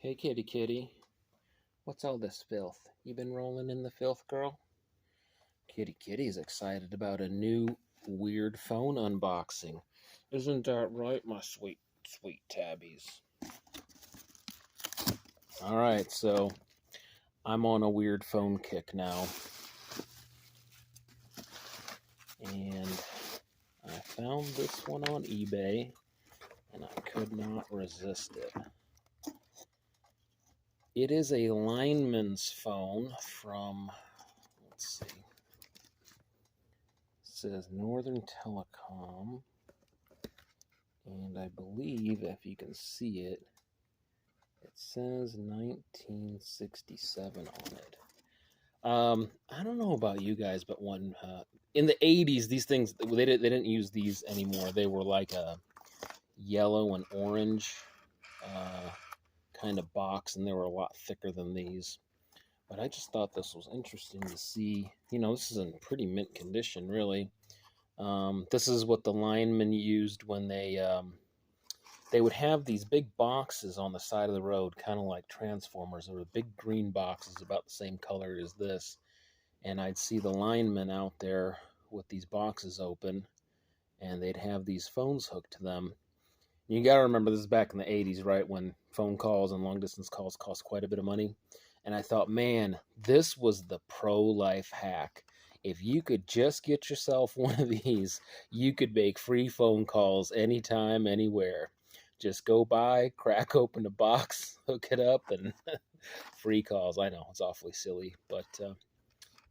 Hey, kitty kitty. What's all this filth? You been rolling in the filth, girl? Kitty kitty's excited about a new weird phone unboxing. Isn't that right, my sweet, sweet tabbies? Alright, so I'm on a weird phone kick now. And I found this one on eBay, and I could not resist it. It is a lineman's phone from, let's see, it says Northern Telecom, and I believe, if you can see it, it says 1967 on it. I don't know about you guys, but when in the 80s, these things, they didn't use these anymore. They were like a yellow and orange kind of box, and they were a lot thicker than these. But I just thought this was interesting to see. You know, this is in pretty mint condition, really. This is what the linemen used when they would have these big boxes on the side of the road, kind of like transformers. There were big green boxes about the same color as this. And I'd see the linemen out there with these boxes open, and they'd have these phones hooked to them. You got to remember, this is back in the 80s, right, when phone calls and long-distance calls cost quite a bit of money. And I thought, man, this was the pro-life hack. If you could just get yourself one of these, you could make free phone calls anytime, anywhere. Just go by, crack open a box, hook it up, and free calls. I know, it's awfully silly, but,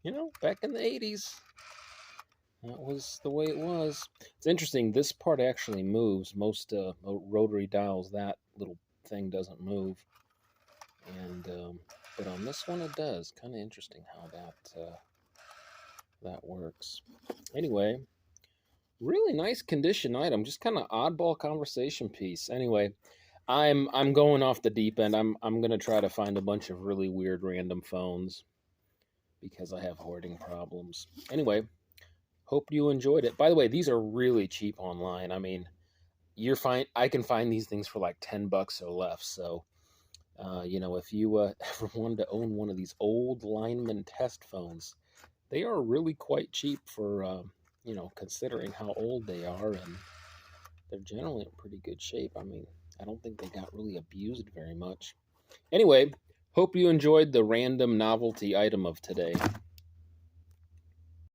you know, back in the 80s, that was the way it was. It's interesting, this part actually moves. Most rotary dials, that little thing doesn't move. And but on this one it does. Kind of interesting how that works. Anyway, really nice condition item. Just kind of oddball conversation piece. Anyway, I'm going off the deep end. I'm gonna try to find a bunch of really weird random phones because I have hoarding problems. Anyway, hope you enjoyed it. By the way, these are really cheap online. I mean, I can find these things for like $10 or less. So, you know, if you ever wanted to own one of these old Lineman Test phones, they are really quite cheap for, you know, considering how old they are, and they're generally in pretty good shape. I mean, I don't think they got really abused very much. Anyway, hope you enjoyed the random novelty item of today.